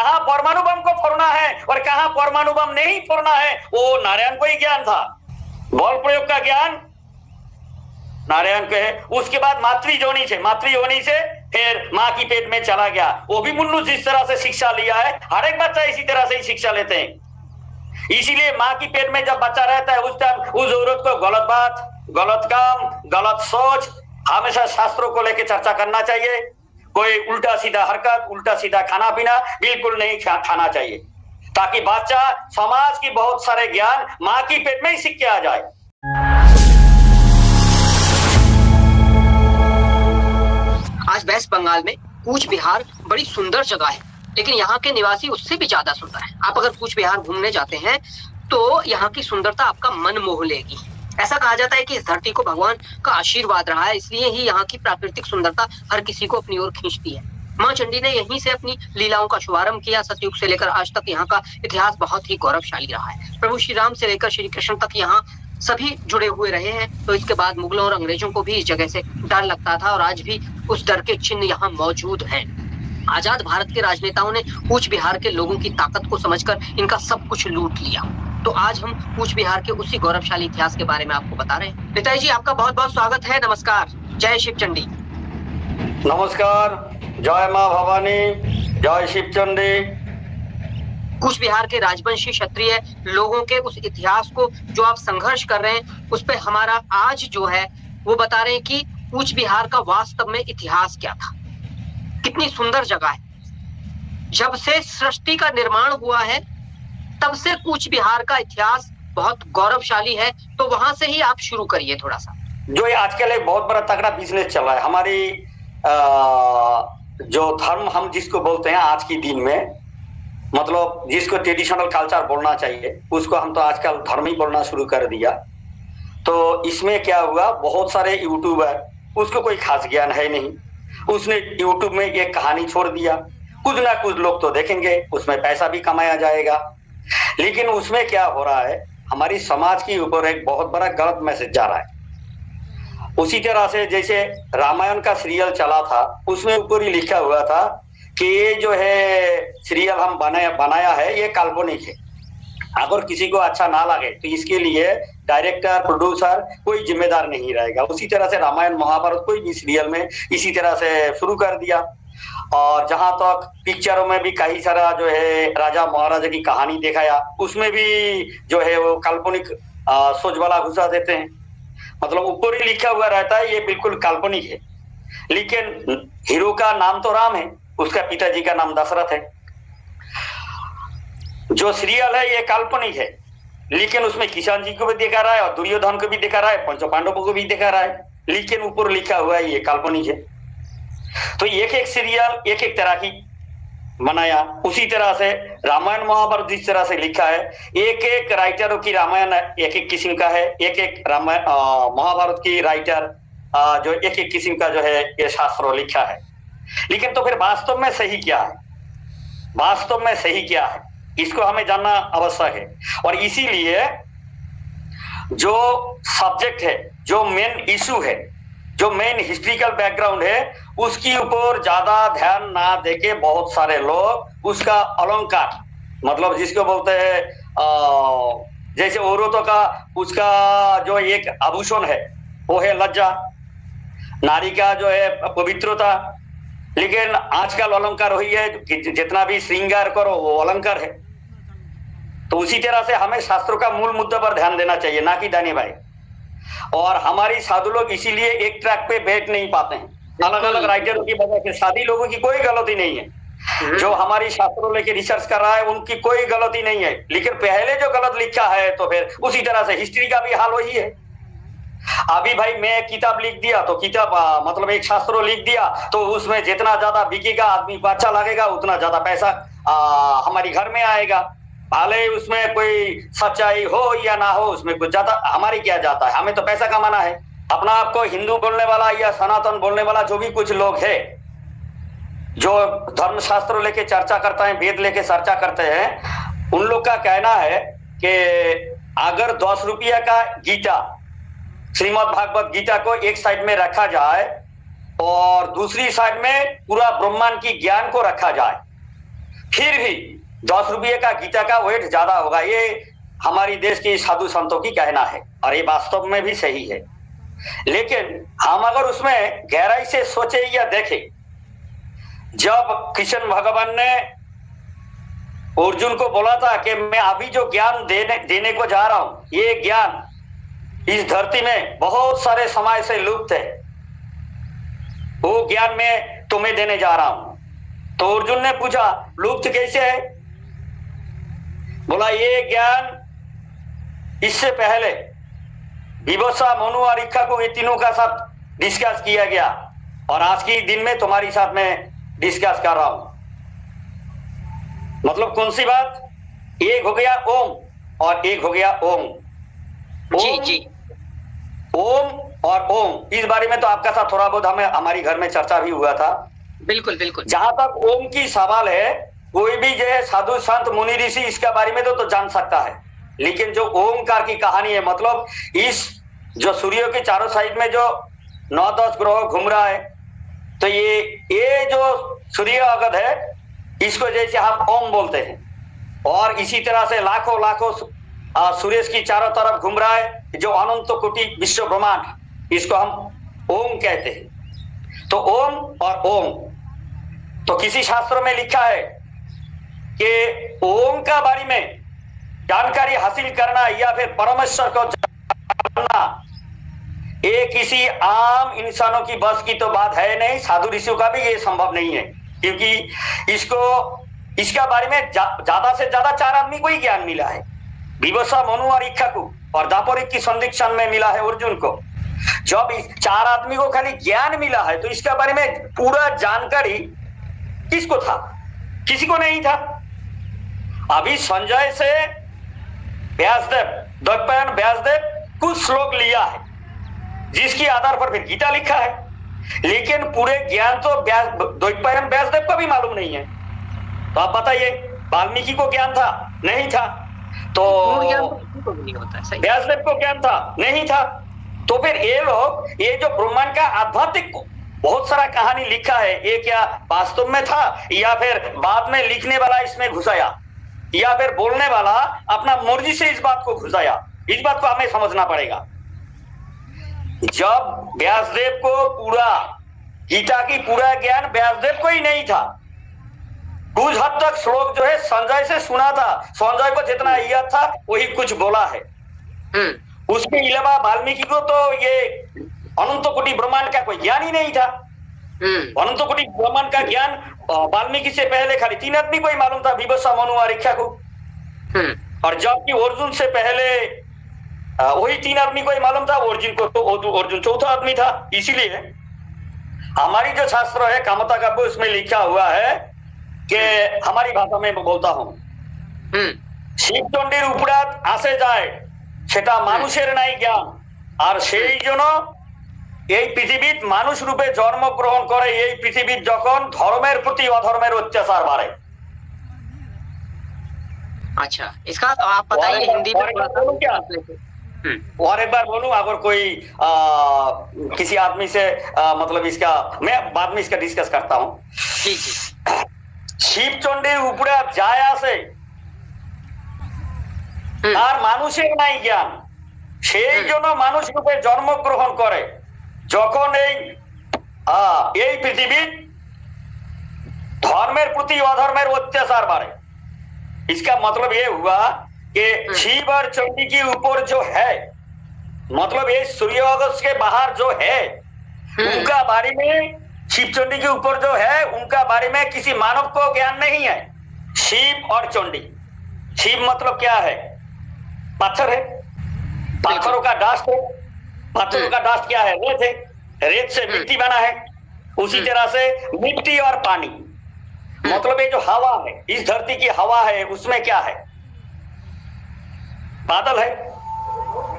कहां परमाणु बम को फोड़ना है और कहां परमाणु बम नहीं फोड़ना है, वो नारायण को ही ज्ञान था। बल प्रयोग का ज्ञान नारायण को है। उसके बाद मातृ योनि से फिर माँ की पेट में चला गया। वो भी मुन्नू जिस तरह से शिक्षा लिया है, हर एक बच्चा इसी तरह से ही शिक्षा लेते हैं। इसीलिए माँ की पेट में जब बच्चा रहता है उस टाइम उस औरत को गलत बात, गलत काम, गलत सोच हमेशा शास्त्रों को लेकर चर्चा करना चाहिए। कोई उल्टा सीधा हरकत, उल्टा सीधा खाना पीना बिल्कुल नहीं खाना चाहिए, ताकि बच्चा समाज की बहुत सारे ज्ञान माँ की पेट में ही सीख के आ जाए। आज वेस्ट बंगाल में कूच बिहार बड़ी सुंदर जगह है, लेकिन यहाँ के निवासी उससे भी ज्यादा सुंदर है। आप अगर कूच बिहार घूमने जाते हैं तो यहाँ की सुंदरता आपका मन मोह लेगी। ऐसा कहा जाता है कि इस धरती को भगवान का आशीर्वाद रहा है, इसलिए ही यहाँ की प्राकृतिक सुंदरता हर किसी को अपनी ओर खींचती है। माँ चंडी ने यहीं से अपनी लीलाओं का शुभारंभ किया। सतयुग से लेकर आज तक यहाँ का इतिहास बहुत ही गौरवशाली रहा है। प्रभु श्री राम से लेकर श्री कृष्ण तक यहाँ सभी जुड़े हुए रहे हैं। तो इसके बाद मुगलों और अंग्रेजों को भी इस जगह से डर लगता था और आज भी उस डर के चिन्ह यहाँ मौजूद हैं। आजाद भारत के राजनेताओं ने कूच बिहार के लोगों की ताकत को समझकर इनका सब कुछ लूट लिया। तो आज हम कूच बिहार के उसी गौरवशाली इतिहास के बारे में आपको बता रहे हैं। पिताजी जी, आपका बहुत बहुत स्वागत है। नमस्कार। जय शिव चंडी। नमस्कार। जय माँ भवानी, जय शिव चंडी। कूच बिहार के राजवंशी क्षत्रिय लोगों के उस इतिहास को जो आप संघर्ष कर रहे हैं, उस पे हमारा आज जो है वो बता रहे हैं कि कूच बिहार का वास्तव में इतिहास क्या था। कितनी सुंदर जगह है। जब से सृष्टि का निर्माण हुआ है तब से कूच बिहार का इतिहास बहुत गौरवशाली है। तो वहां से ही आप शुरू करिए थोड़ा सा। जो ये आजकल एक बहुत बड़ा तगड़ा बिजनेस चल रहा है, हमारी जो धर्म हम जिसको बोलते हैं आज के दिन में, मतलब जिसको ट्रेडिशनल कल्चर बोलना चाहिए, उसको हम तो आजकल धर्म ही बोलना शुरू कर दिया। तो इसमें क्या हुआ, बहुत सारे यूट्यूबर, उसको कोई खास ज्ञान है नहीं, उसने यूट्यूब में एक कहानी छोड़ दिया। कुछ ना कुछ लोग तो देखेंगे, उसमें पैसा भी कमाया जाएगा, लेकिन उसमें क्या हो रहा है, हमारी समाज के ऊपर एक बहुत बड़ा गलत मैसेज जा रहा है। उसी तरह से जैसे रामायण का सीरियल चला था, उसमें ऊपर ही लिखा हुआ था कि ये जो है सीरियल हम बनाया है ये काल्पनिक है। अगर किसी को अच्छा ना लगे तो इसके लिए डायरेक्टर, प्रोड्यूसर कोई जिम्मेदार नहीं रहेगा। उसी तरह से रामायण महाभारत कोई भी सीरियल में इसी तरह से शुरू कर दिया। और जहां तक पिक्चरों में भी कई सारा जो है राजा महाराजा की कहानी दिखाया, उसमें भी जो है वो काल्पनिक सोच वाला घुसा देते हैं। मतलब ऊपर ही लिखा हुआ रहता है ये बिल्कुल काल्पनिक है, लेकिन हीरो का नाम तो राम है, उसका पिताजी का नाम दशरथ है। जो सीरियल है ये काल्पनिक है, लेकिन उसमें किसान जी को भी दिखा रहा है और दुर्योधन को भी दिखा रहा है, पंच पांडवों को भी दिखा रहा है, लेकिन ऊपर लिखा हुआ है ये काल्पनिक है। तो एक एक सीरियल एक एक तरह की बनाया। उसी तरह से रामायण महाभारत जिस तरह से लिखा है, एक एक राइटरों की रामायण एक एक किस्म का है, एक एक रामायण महाभारत की राइटर जो एक एक किस्म का जो है ये शास्त्रों लिखा है। लेकिन तो फिर वास्तव में सही क्या है, वास्तव में सही क्या है, इसको हमें जानना आवश्यक है। और इसीलिए जो सब्जेक्ट है, जो मेन इशू है, जो मेन हिस्ट्रिकल बैकग्राउंड है, उसके ऊपर ज्यादा ध्यान ना देके बहुत सारे लोग उसका अलंकार, मतलब जिसको बोलते हैं जैसे औरतों का उसका जो एक आभूषण है वो है लज्जा, नारी का जो है पवित्रता, लेकिन आजकल अलंकार हुई है कि जितना भी श्रृंगार करो वो अलंकार है। तो उसी तरह से हमें शास्त्रों का मूल मुद्दा पर ध्यान देना चाहिए, ना कि दानी भाई। और हमारी साधु लोग इसीलिए एक ट्रैक पे बैठ नहीं पाते हैं, अलग अलग राइटरों की वजह से। साधी लोगों की कोई गलती नहीं है, जो हमारी शास्त्रों लेके रिसर्च कर रहा है उनकी कोई गलती नहीं है, लेकिन पहले जो गलत लिखा है तो फिर उसी तरह से हिस्ट्री का भी हाल वही है। अभी भाई मैं एक किताब लिख दिया तो किताब मतलब एक शास्त्रों लिख दिया तो उसमें जितना ज्यादा बिकेगा, आदमी को अच्छा लगेगा, उतना ज्यादा पैसा हमारी घर में आएगा। भले उसमें कोई सच्चाई हो या ना हो, उसमें कुछ ज्यादा हमारी क्या जाता है, हमें तो पैसा कमाना है। अपना आपको हिंदू बोलने वाला या सनातन बोलने वाला जो भी कुछ लोग है, जो धर्मशास्त्र लेके चर्चा करते हैं, वेद लेके चर्चा करते हैं, उन लोग का कहना है कि अगर 10 रुपया का गीता, श्रीमद् भागवत गीता को एक साइड में रखा जाए और दूसरी साइड में पूरा ब्रह्मांड की ज्ञान को रखा जाए, फिर भी 10 रुपये का गीता का वेट ज्यादा होगा, ये हमारी देश की साधु संतों की कहना है और ये वास्तव में भी सही है। लेकिन हम अगर उसमें गहराई से सोचे या देखें, जब कृष्ण भगवान ने अर्जुन को बोला था कि मैं अभी जो ज्ञान देने को जा रहा हूं, ये ज्ञान इस धरती में बहुत सारे समय से लुप्त है, वो ज्ञान मैं तुम्हें देने जा रहा हूं। तो अर्जुन ने पूछा लुप्त कैसे है? बोला ये ज्ञान इससे पहले विवस्वा, मनु और इच्छा को, ये तीनों का साथ डिस्कस किया गया और आज के दिन में तुम्हारी साथ में डिस्कस कर रहा हूं। मतलब कौन सी बात? एक हो गया ओम और एक हो गया ओम। जी जी। ओम और ओम, इस बारे में तो आपका साथ थोड़ा बहुत हमारी घर में चर्चा भी हुआ था। बिल्कुल बिल्कुल। जहां तक ओम की सवाल है, कोई भी जो है साधु संत मुनि ऋषि इसके बारे में तो जान सकता है, लेकिन जो ओमकार की कहानी है, मतलब इस जो सूर्य के चारों साइड में जो 9-10 ग्रह घूम रहा है, तो ये जो सूर्य अगध है, इसको जैसे हम ओम बोलते हैं, और इसी तरह से लाखों लाखों सूर्य की चारों तरफ घूम रहा है जो अनंत कोटि विश्व ब्रह्मांड, इसको हम ओम कहते हैं। तो ओम और ओम, तो किसी शास्त्र में लिखा है कि ओम का बारे में जानकारी हासिल करना या फिर परमेश्वर को जानना, ये किसी आम इंसानों की बस की तो बात है नहीं, साधु ऋषियों का भी ये संभव नहीं है, क्योंकि इसका बारे में ज्यादा से ज्यादा 4 आदमी को ही ज्ञान मिला है, विवस्वा, मनु और इच्छा को, और दापोरिक की संदिग्धन में मिला है अर्जुन को। जब 4 आदमी को खाली ज्ञान मिला है, तो इसके बारे में पूरा जानकारी किसको था? किसी को नहीं था। अभी संजय से व्यासदेव, द्वैपायन व्यासदेव कुछ श्लोक लिया है जिसके आधार पर फिर गीता लिखा है, लेकिन पूरे ज्ञान तो द्वैपायन व्यासदेव को भी मालूम नहीं है। तो आप बताइए, वाल्मीकि को ज्ञान था? नहीं था। तो व्यासदेव को ज्ञान था? नहीं था। तो फिर ये लोग, ये जो ब्रह्मांड का आध्यात्मिक बहुत सारा कहानी लिखा है, ये क्या वास्तव में था या फिर बाद में लिखने वाला इसमें घुसाया, या फिर बोलने वाला अपना मर्जी से इस बात को घुसाया? इस बात को हमें समझना पड़ेगा। जब व्यासदेव को पूरा गीता की पूरा ज्ञान व्यासदेव को ही नहीं था, कुछ हद तक श्लोक जो है संजय से सुना था, संजय को जितना याद था वही कुछ बोला है। उसके अलावा वाल्मीकि को तो ये अनंत कोटि ब्रह्मांड का कोई ज्ञान ही नहीं था। अनंत कोटि ब्रह्मांड का ज्ञान वाल्मीकि से पहले खाली 3 आदमी को ही मालूम था, विवस्वा, मनु और इच्छा को। और जबकि अर्जुन से पहले वही 3 आदमी को ही मालूम था, अर्जुन को तो अर्जुन चौथा आदमी था। इसीलिए हमारी जो शास्त्र है कामता काव्य, उसमें लिखा हुआ है कि हमारी भाषा में बोलता हूं, শিবচণ্ডীর উপরাত আসে যায় সেটা মানুষের নাই জ্ঞান, আর সেই জন্য এই পৃথিবীত মানুষ রূপে জন্মগ্রহণ করে এই পৃথিবীত যখন ধর্মের প্রতি অধর্মের অত্যাচার বাড়ে। अच्छा, इसका आप बताइए हिंदी में क्या? और एक बार बोलूं, अगर कोई किसी आदमी से मतलब इसका मैं बाद में इसका डिस्कस करता हूं। जी जी। শিবচণ্ডীর উপরে যায় আসে আর মানুষের নাই জ্ঞান, সেই জন্য মানুষ রূপে জন্মগ্রহণ করে যখন এই পৃথিবীর ধর্মের প্রতি অধর্মের অত্যাচার বাড়ে। इसका मतलब ये हुआ कि शिव और चंडी के ऊपर जो है, मतलब ये सूर्योदय के बाहर जो है, उनका बारे में, शिव चंडी के ऊपर जो है उनका बारे में किसी मानव को ज्ञान नहीं है। शिव और चंडी, शिव मतलब क्या है? पत्थर है, पत्थरों का डास्ट है। पत्थरों का डास्ट क्या है? रेत है, रेत से मिट्टी बना है। उसी तरह से मिट्टी और पानी, मतलब ये जो हवा है, इस धरती की हवा है, उसमें क्या है? बादल है,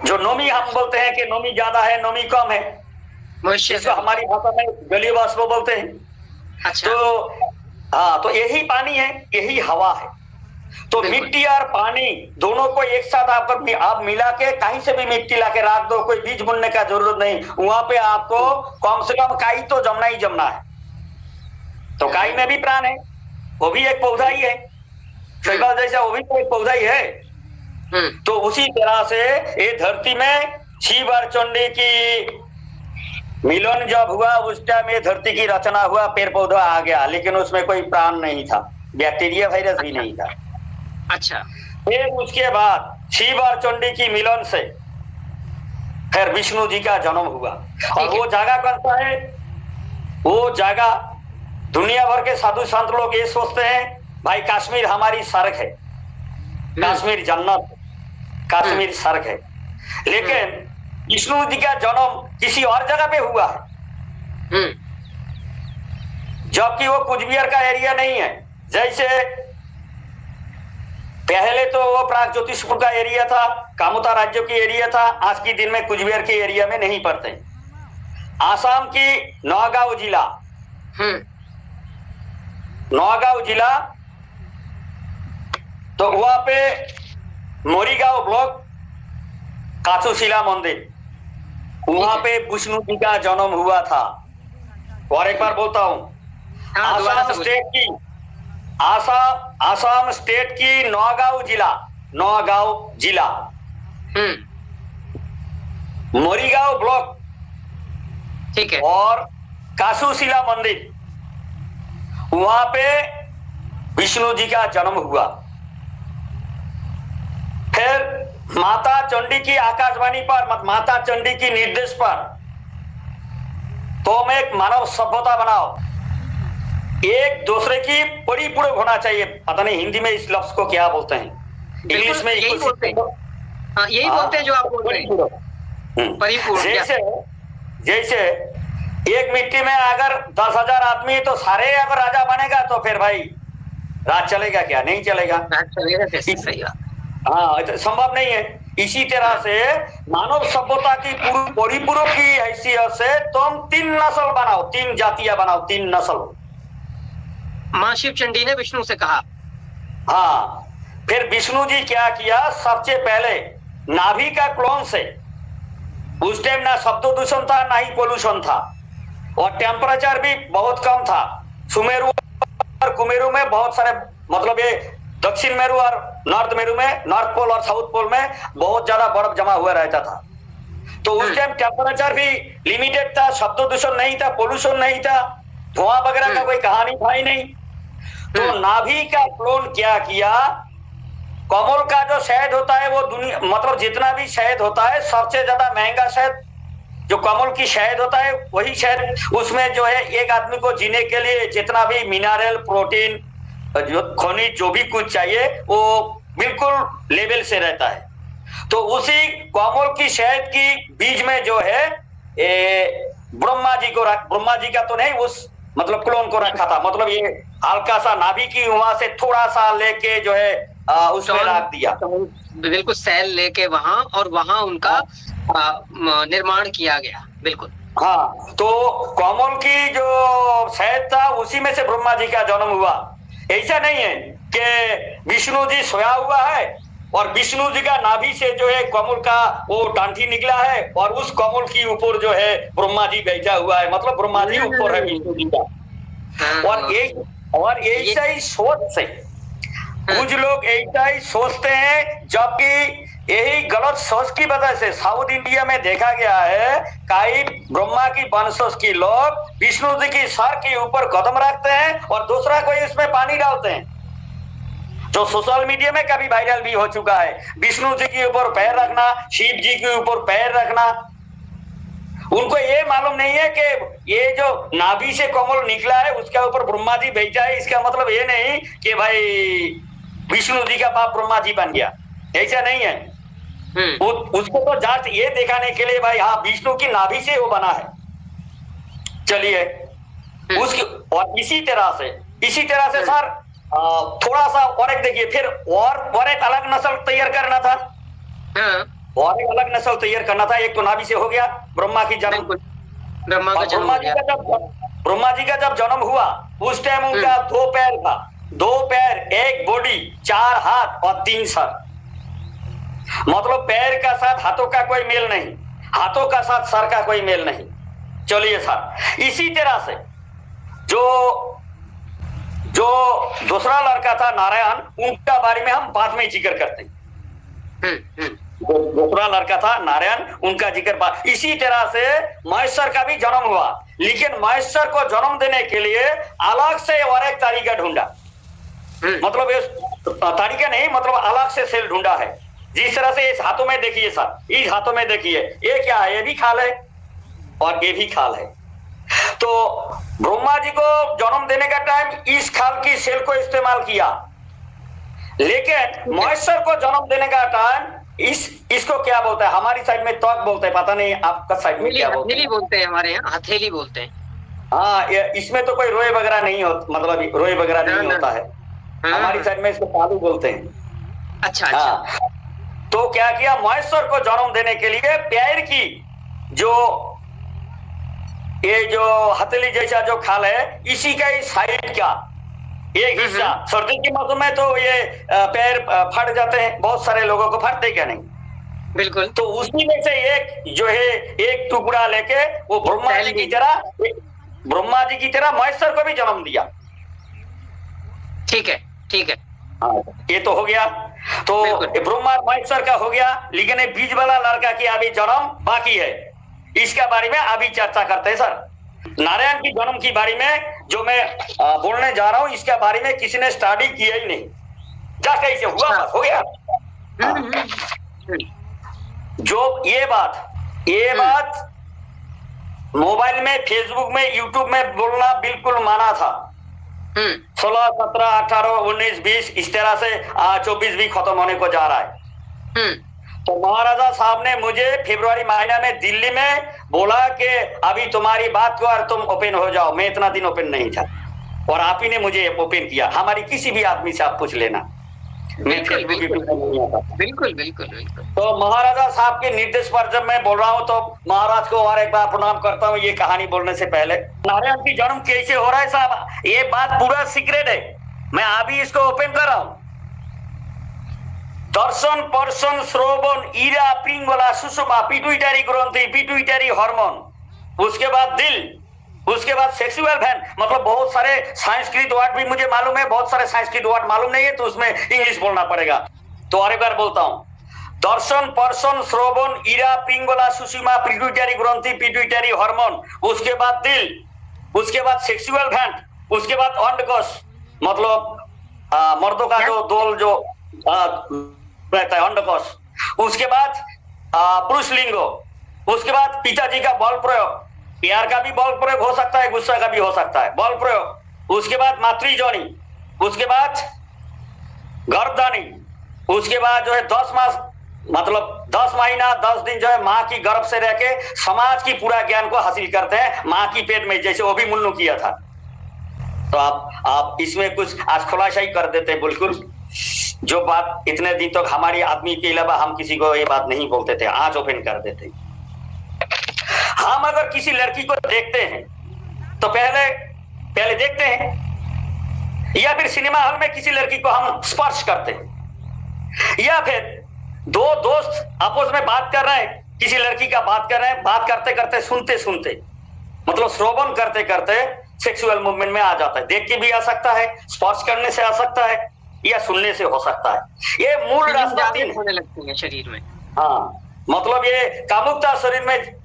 जो नमी हम बोलते हैं कि नमी ज्यादा है, नमी कम है, इसको हमारी भाषा में जलीय वाष्प बोलते हैं। अच्छा। तो हाँ, तो यही पानी है, यही हवा है। तो मिट्टी और पानी दोनों को एक साथ आप मिला के कहीं से भी मिट्टी लाके रख दो, कोई बीज बुनने का जरूरत नहीं, वहां पे आपको कम से कम काई तो जमना ही जमना है। तो काई में भी प्राण है, वो भी एक पौधा ही है। जैसा वो भी तो एक पौधा ही है। तो उसी तरह से ये धरती में शिव और चंडी की मिलन जब हुआ उस टाइम ये धरती की रचना हुआ, पेड़ पौधा आ गया, लेकिन उसमें कोई प्राण नहीं था, बैक्टीरिया वायरस भी नहीं था। अच्छा। फिर उसके बाद शिव और चंडी की मिलन से फिर विष्णु जी का जन्म हुआ। और वो जगह कौन सा है? वो जगह दुनिया भर के साधु संत लोग ये सोचते हैं भाई कश्मीर हमारी स्वर्ग है, कश्मीर जन्नत, कश्मीर स्वर्ग है। लेकिन विष्णु जी का जन्म किसी और जगह पे हुआ है, जबकि वो कुछ बिहार का एरिया नहीं है। जैसे पहले तो वो प्राग ज्योतिषपुर का एरिया था, कामुता राज्यों की एरिया था, आज के दिन में कुछ बिहार के एरिया में नहीं पड़ते। आसाम की नौगांव जिला, नौगांव जिला, तो वहां पे मोरीगांव ब्लॉक काचूशिला मंदिर, वहां पे विष्णु जी का जन्म हुआ था। और एक बार बोलता हूं, आसाम स्टेट की आसाम स्टेट की नौगांव जिला मोरीगांव ब्लॉक, ठीक है, और काचूशिला मंदिर, वहां पे विष्णु जी का जन्म हुआ। फिर माता चंडी की आकाशवाणी पर, माता चंडी की निर्देश पर तुम एक मानव सभ्यता बनाओ, एक दूसरे की परिपूरक होना चाहिए। पता नहीं हिंदी में इस लफ्ज को क्या बोलते हैं, इंग्लिश में यही बोलते हैं, यही बोलते हैं जो आप बोल रहे हैं, परिपूर्ण। जैसे एक मिट्टी में अगर 10,000 आदमी तो सारे अगर राजा बनेगा तो फिर भाई राज चलेगा क्या? नहीं चलेगा, राज चलेगा कैसे? सही बात। हाँ, संभव नहीं है। इसी तरह से मानव सभ्यता की परिपूरक की हैसियत से तुम 3 नस्ल बनाओ, 3 जातियां बनाओ, 3 नस्ल। मां शिव चंडी ने विष्णु से कहा। हाँ, फिर विष्णु जी क्या किया, सबसे पहले नाभि का क्लोन से, उस टाइम ना शब्द दूषण था ना ही पोल्यूशन था, और टेम्परेचर भी बहुत कम था। सुमेरु और कुमेरु में बहुत सारे, मतलब ये दक्षिण मेरु और नॉर्थ मेरु में, नॉर्थ पोल और साउथ पोल में बहुत ज्यादा बर्फ जमा हुआ रहता था। तो उस टाइम टेम्परेचर भी लिमिटेड था, शब्द दूषण नहीं था, पोल्यूशन नहीं था, धुआं वगैरह का कोई कहानी था ही नहीं। तो नाभि का क्लोन क्या किया, कमल का जो शहद होता है वो दुनिया, मतलब जितना भी शहद होता है सबसे ज्यादा महंगा शहद जो कमल की शहद होता है वही शहद, उसमें जो है एक आदमी को जीने के लिए जितना भी मिनरल, प्रोटीन, जो खनिज, जो भी कुछ चाहिए वो बिल्कुल लेवल से रहता है। तो उसी कमल की शहद की बीज में जो है ब्रह्मा जी का तो नहीं, उस मतलब क्लोन को रखा था। मतलब ये हल्का सा नाभि की वहां से थोड़ा सा लेके जो है उसमें रख दिया, बिल्कुल सेल लेके वहां, और वहां उनका निर्माण किया गया। बिल्कुल हाँ, तो कमल की जो शहद था उसी में से ब्रह्मा जी का जन्म हुआ। ऐसा नहीं है कि विष्णु जी सोया हुआ है और विष्णु जी का नाभि से जो है कमल का वो डांठी निकला है और उस कमल की ऊपर जो है ब्रह्मा जी बैठा हुआ है, मतलब ब्रह्मा जी ऊपर है विष्णु जी का। और ऐसा ही सोच से कुछ लोग ऐसा ही सोचते हैं, जबकि यही गलत सोच की वजह से साउथ इंडिया में देखा गया है कई ब्रह्मा की वंशज की लोग विष्णु जी की सर के ऊपर कदम रखते हैं और दूसरा कोई उसमें पानी डालते हैं, जो सोशल मीडिया में कभी वायरल भी हो चुका है। विष्णु जी के ऊपर पैर रखना, शिव जी के ऊपर पैर रखना। उनको ये मालूम नहीं है कि ये जो नाभि से कमल निकला है उसके ऊपर ब्रह्मा जी बैठा है, इसका मतलब ये नहीं कि भाई विष्णु जी का बाप ब्रह्मा जी बन गया, ऐसा नहीं है। उसको तो जांच ये दिखाने के लिए भाई हाँ विष्णु की नाभि से वो बना है। चलिए उसकी, और इसी तरह से सर थोड़ा सा और एक देखिए, फिर और एक अलग नस्ल तैयार करना था, और एक अलग नस्ल तैयार करना था। एक तो नाभि से हो गया ब्रह्मा की जन्म, ब्रह्मा जी का जब जन्म हुआ उस टाइम उनका 2 पैर था, 2 पैर, 1 बॉडी, 4 हाथ और 3 सर। मतलब पैर का साथ हाथों का कोई मेल नहीं, हाथों का साथ सर का कोई मेल नहीं। चलिए सर, इसी तरह से जो जो दूसरा लड़का था नारायण, उनका बारे में हम बाद में जिक्र करते हैं। दूसरा लड़का था नारायण, उनका जिक्र इसी तरह से महेश्वर का भी जन्म हुआ, लेकिन महेश्वर को जन्म देने के लिए अलग से और एक तरीका ढूंढा। मतलब ये तरीका नहीं, मतलब अलग से सेल ढूंढा है। जिस तरह से इस हाथों में देखिए सर, इस हाथों में देखिए, ये क्या है? ये भी खाल है और ये भी खाल है। तो ब्रह्मा जी को जन्म देने का टाइम इस खाल की सेल को इस्तेमाल किया, लेकिन महेश्वर को जन्म देने का टाइम इसको क्या बोलता है? हमारी साइड में त्वक बोलते हैं, पता नहीं आपका साइड में क्या बोलते हैं? हथेली बोलते हैं, हमारे यहाँ हथेली बोलते हैं। हाँ, इसमें तो कोई रोए वगैरह नहीं होता, मतलब रोए वगैरह नहीं होता है। हमारी साइड में इसको तालू बोलते हैं। अच्छा अच्छा। हाँ, तो क्या किया? महेश्वर को जन्म देने के लिए पैर की जो ये जो हथेली जैसा जो खाल है, इसी का ही साइड का एक हिस्सा, सर्दी के मौसम में तो ये पैर फट जाते हैं, बहुत सारे लोगों को फटते क्या नहीं, बिल्कुल। तो उसी में से एक जो है, एक टुकड़ा लेके वो ब्रह्मा जी की तरह महेश्वर को भी जन्म दिया। ठीक है, ठीक है। हाँ, ये तो हो गया। तो ब्रह्मा महेश्वर का हो गया, लेकिन ये बीज वाला लड़का की अभी जन्म बाकी है। इसका बारे में अभी चर्चा करते हैं सर। नारायण की जन्म की बारे में जो मैं बोलने जा रहा हूँ, इसके बारे में किसी ने स्टडी किया ही नहीं, जस्ट ऐसे हुआ, बस हो गया। जो ये बात मोबाइल में, फेसबुक में, यूट्यूब में बोलना बिल्कुल माना था। 16, 17, 18, 19, 20 इस तरह से 24 भी खत्म होने को जा रहा है। तो महाराजा साहब ने मुझे फरवरी महीना में दिल्ली में बोला कि अभी तुम्हारी बात को और तुम ओपन हो जाओ। मैं इतना दिन ओपन नहीं था, और आप ही ने मुझे ओपन किया। हमारी किसी भी आदमी से आप पूछ लेना, बिल्कुल बिल्कुल बिल्कुल। तो महाराजा साहब के निर्देश पर जब मैं बोल रहा हूँ, तो महाराज को और एक बार प्रणाम करता हूँ। ये कहानी बोलने से पहले, नारायण की जन्म कैसे हो रहा है साहब, ये बात पूरा सीक्रेट है, मैं अभी इसको ओपन कर रहा हूँ। दर्शन, पर्शन, श्रोवन, ईरा, पिंगला, सुषुम्ना, पिट्यूटरी ग्रंथि, पिट्यूटरी हार्मोन, उसके बाद दिल, उसके बाद सेक्सुअल वैन, मतलब बहुत सारे संस्कृत वर्ड भी मुझे मालूम है, बहुत सारे संस्कृत वर्ड मालूम नहीं है, तो उसमें इंग्लिश बोलना पड़ेगा। तो और एक बार बोलता हूँ, दर्शन, पर्शन, श्रोवन, ईरा, पिंगला, सुषुम्ना, पिट्यूटरी ग्रंथि, पिट्यूटरी हार्मोन, उसके बाद दिल, उसके बाद सेक्सुअल वैन, उसके बाद अंडकोश, मतलब मर्दों का जो दोल जो रहता है, अंडकोश, उसके बाद पुरुष लिंगो, उसके बाद पिताजी का बल प्रयोग, प्यार का भी बल प्रयोग हो सकता है, गुस्सा का भी हो सकता है बल प्रयोग, उसके बाद मातृजोनी, उसके बाद गर्भधानी, उसके बाद जो है 10 मास, मतलब 10 महीना 10 दिन जो है माँ की गर्भ से रह के समाज की पूरा ज्ञान को हासिल करते हैं माँ की पेट में, जैसे वो भी मुन्नू किया था। तो आप इसमें कुछ आज खुलासा ही कर देते हैं, बिल्कुल जो बात इतने दिन तक हमारी आदमी के अलावा हम किसी को ये बात नहीं बोलते थे, आज ओपन कर देते। हम अगर किसी लड़की को देखते हैं तो पहले देखते हैं, या फिर सिनेमा हॉल में किसी लड़की को हम स्पर्श करते हैं, या फिर दो दोस्त आपस में बात कर रहे हैं, किसी लड़की का बात कर रहे हैं, बात करते करते सुनते सुनते, मतलब श्रवण करते करते सेक्सुअल मूवमेंट में आ जाता है। देख के भी आ सकता है, स्पर्श करने से आ सकता है, या सुनने से हो सकता है। ये मूल रास्ता होने लगती है शरीर में। हाँ, मतलब ये कामुकता शरीर में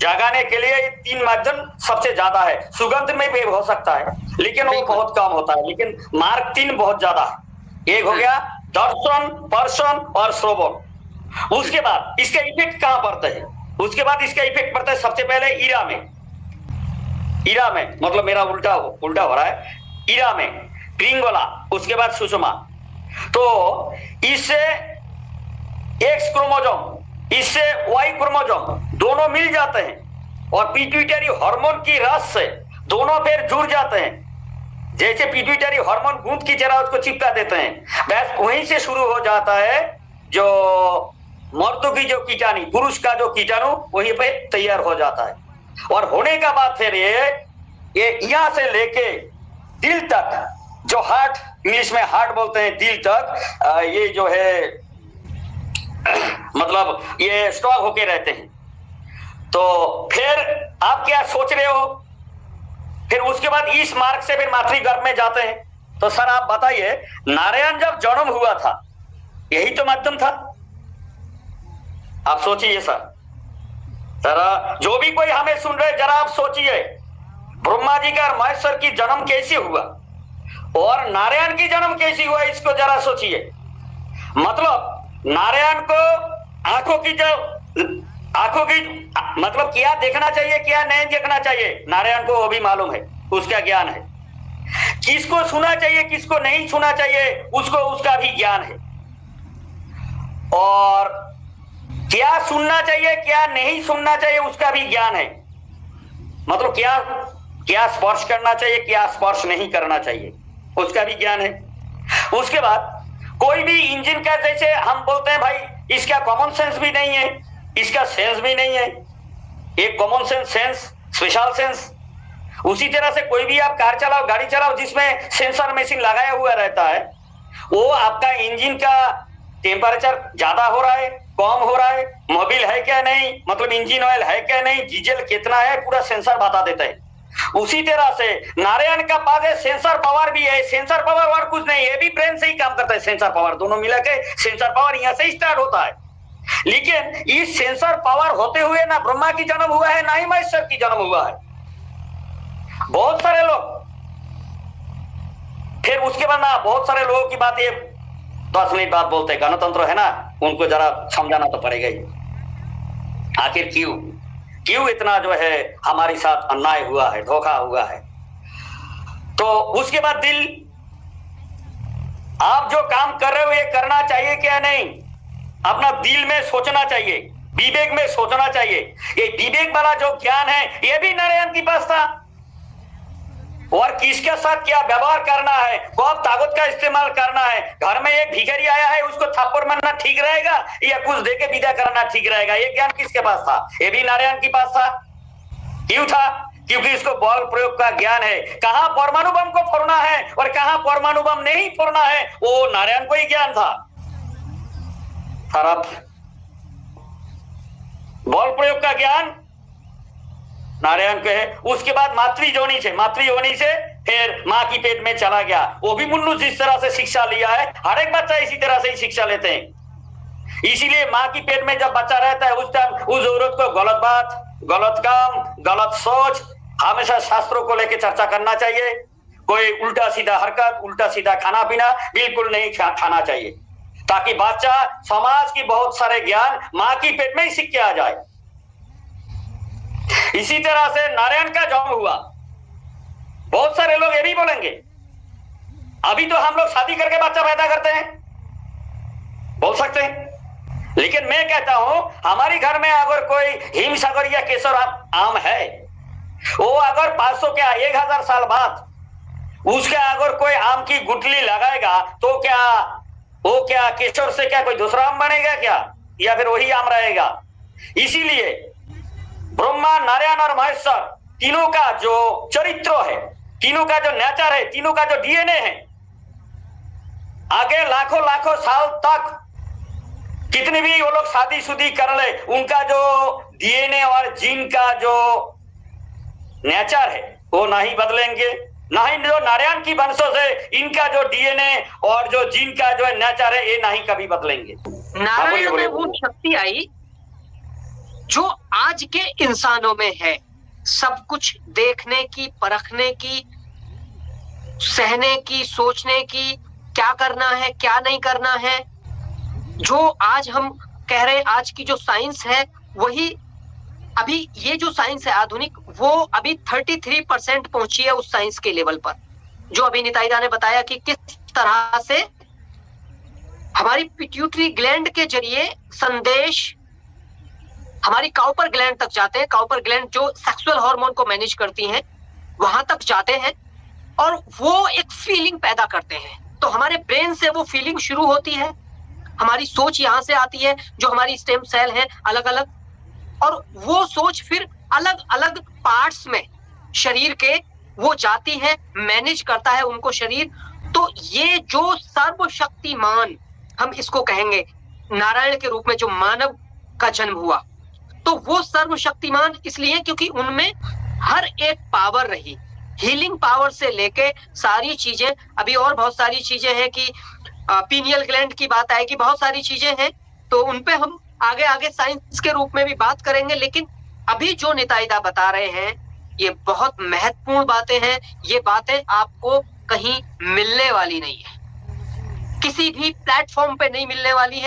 जगाने के लिए 3 माध्यम सबसे ज्यादा है। सुगंध में भी हो सकता है, लेकिन वो बहुत कम होता है, लेकिन मार्ग 3 बहुत ज्यादा है। एक हो गया दर्शन, पर्शन और श्रवण। उसके बाद इसका इफेक्ट कहां पड़ता है? उसके बाद इसका इफेक्ट पड़ता है सबसे पहले ईरा में, मतलब मेरा उल्टा हो रहा है, ईरा में, पिंगला, उसके बाद सुषुम्ना। तो इससे एक्स क्रोमोसोम, इससे वाई क्रोमोसोम दोनों मिल जाते हैं, और पिट्यूटरी हार्मोन की रस से दोनों फिर जुड़ जाते हैं। जैसे पिट्यूटरी हार्मोन गूंद की तरह उसको चिपका देते हैं, बस वहीं से शुरू हो जाता है जो मर्दों की जो कीटाणु, पुरुष का जो कीटाणु वहीं पे तैयार हो जाता है। और होने का बाद फिर ये यहां से लेके दिल तक, जो हार्ट, इंग्लिश में हार्ट बोलते हैं, दिल तक ये जो है मतलब ये स्टॉक होके रहते हैं। तो फिर आप क्या सोच रहे हो, फिर उसके बाद इस मार्ग से फिर मातृगर्भ में जाते हैं, तो सर आप बताइए, नारायण जब जन्म हुआ था यही तो माध्यम था। आप सोचिए सर, जरा जो भी कोई हमें सुन रहे जरा आप सोचिए, ब्रह्मा जी का और महेश्वर की जन्म कैसे हुआ और नारायण की जन्म कैसी हुआ, इसको जरा सोचिए। मतलब नारायण को आंखों की मतलब क्या देखना चाहिए क्या नहीं देखना चाहिए, नारायण को वो भी मालूम है, उसका ज्ञान है। किसको सुना चाहिए किसको नहीं सुना चाहिए उसको उसका भी ज्ञान है। और क्या सुनना चाहिए क्या नहीं सुनना चाहिए उसका भी ज्ञान है। मतलब क्या क्या स्पर्श करना चाहिए क्या स्पर्श नहीं करना चाहिए उसका भी ज्ञान है। उसके बाद कोई भी इंजन का, जैसे हम बोलते हैं भाई इसका कॉमन सेंस भी नहीं है, इसका सेंस भी नहीं है, एक कॉमन सेंस स्पेशल सेंस। उसी तरह से कोई भी आप कार चलाओ गाड़ी चलाओ जिसमें सेंसर मशीन लगाया हुआ रहता है, वो आपका इंजन का टेम्परेचर ज्यादा हो रहा है कम हो रहा है, मोबिल है क्या नहीं, मतलब इंजन ऑयल है क्या नहीं, डीजल कितना है, पूरा सेंसर बता देता है। उसी तरह से नारायण का पास है सेंसर पावर भी है। सेंसर पावर और कुछ नहीं, ये भी ब्रेन से ही काम करता है। सेंसर पावर दोनों मिला के सेंसर पावर यहाँ से ही स्टार्ट होता है। लेकिन इस सेंसर पावर होते हुए ना ब्रह्मा की जन्म हुआ है ना ही महेश्वर की जन्म हुआ है। बहुत सारे लोग, फिर उसके बाद ना बहुत सारे लोगों की बात, ये 10 मिनट बाद बोलते हैं गणतंत्र है ना, उनको जरा समझाना तो पड़ेगा ही। आखिर क्यों इतना जो है हमारे साथ अन्याय हुआ है, धोखा हुआ है। तो उसके बाद दिल, आप जो काम कर रहे हो ये करना चाहिए क्या नहीं, अपना दिल में सोचना चाहिए, विवेक में सोचना चाहिए। ये विवेक वाला जो ज्ञान है ये भी नारायण के पास था। और किसके साथ क्या व्यवहार करना है, कब ताकत का इस्तेमाल करना है, घर में एक भिखारी आया है उसको थप्पड़ मारना ठीक रहेगा या कुछ देके विदा करना ठीक रहेगा, ये ज्ञान किसके पास था, ये भी नारायण के पास था। क्यों था? क्योंकि इसको बल प्रयोग का ज्ञान है, कहां परमाणु बम को फोड़ना है और कहां परमाणु बम नहीं फोड़ना है, वो नारायण को ही ज्ञान था। बल प्रयोग का ज्ञान नारायण को है। उसके बाद मातृ योनि से फिर माँ की पेट में चला गया। वो भी मुन्नू जिस तरह से शिक्षा लिया है, हर एक बच्चा इसी तरह से ही शिक्षा लेते हैं। इसीलिए माँ की पेट में जब बच्चा रहता है उस टाइम उस औरत को गलत बात, गलत काम, गलत सोच, हमेशा शास्त्रों को लेकर चर्चा करना चाहिए। कोई उल्टा सीधा हरकत, उल्टा सीधा खाना पीना बिल्कुल नहीं खाना चाहिए, ताकि बच्चा समाज की बहुत सारे ज्ञान माँ की पेट में ही सीख के आ जाए। इसी तरह से नारायण का जन्म हुआ। बहुत सारे लोग ये भी बोलेंगे अभी तो हम लोग शादी करके बच्चा पैदा करते हैं, बोल सकते हैं। लेकिन मैं कहता हूं हमारी घर में अगर कोई हिमसागर या केसर आम है, वो अगर 500 क्या 1000 साल बाद उसका अगर कोई आम की गुठली लगाएगा तो क्या वो क्या केसर से क्या कोई दूसरा आम बनेगा क्या, या फिर वही आम रहेगा? इसीलिए ब्रह्मा, नारायण और महेश्वर तीनों का जो चरित्र है, तीनों का जो नेचर है, तीनों का जो डीएनए है, आगे लाखों लाखों साल तक कितनी भी वो लोग शादी कर ले, उनका जो डीएनए और जीन का जो नेचर है वो नहीं बदलेंगे। नहीं जो नारायण की वंशों से इनका जो डीएनए और जो जीन का जो नेचर है ये नहीं कभी बदलेंगे। नारायण में वो शक्ति आई जो आज के इंसानों में है, सब कुछ देखने की, परखने की, सहने की, सोचने की, क्या करना है क्या नहीं करना है। जो आज हम कह रहे हैं आज की जो साइंस है, वही अभी ये जो साइंस है आधुनिक, वो अभी 33% पहुंची है उस साइंस के लेवल पर। जो अभी निताईदा ने बताया कि किस तरह से हमारी पिट्यूटरी ग्लैंड के जरिए संदेश हमारी काउपर ग्लैंड तक जाते हैं। काउपर ग्लैंड जो सेक्सुअल हार्मोन को मैनेज करती हैं, वहां तक जाते हैं और वो एक फीलिंग पैदा करते हैं। तो हमारे ब्रेन से वो फीलिंग शुरू होती है, हमारी सोच यहाँ से आती है, जो हमारी स्टेम सेल हैं अलग अलग, और वो सोच फिर अलग अलग पार्ट्स में शरीर के वो जाती है, मैनेज करता है उनको शरीर। तो ये जो सर्वशक्तिमान हम इसको कहेंगे नारायण के रूप में जो मानव का जन्म हुआ, तो वो सर्वशक्तिमान इसलिए क्योंकि उनमें हर एक पावर रही, हीलिंग पावर से लेके सारी चीजें, अभी और बहुत सारी चीजें हैं कि पीनियल ग्लैंड की बात आएगी, बहुत सारी चीजें हैं, तो उनपे हम आगे आगे साइंस के रूप में भी बात करेंगे। लेकिन अभी जो निताईदा बता रहे हैं ये बहुत महत्वपूर्ण बातें हैं। ये बातें आपको कहीं मिलने वाली नहीं है, किसी भी प्लेटफॉर्म पे नहीं मिलने वाली है।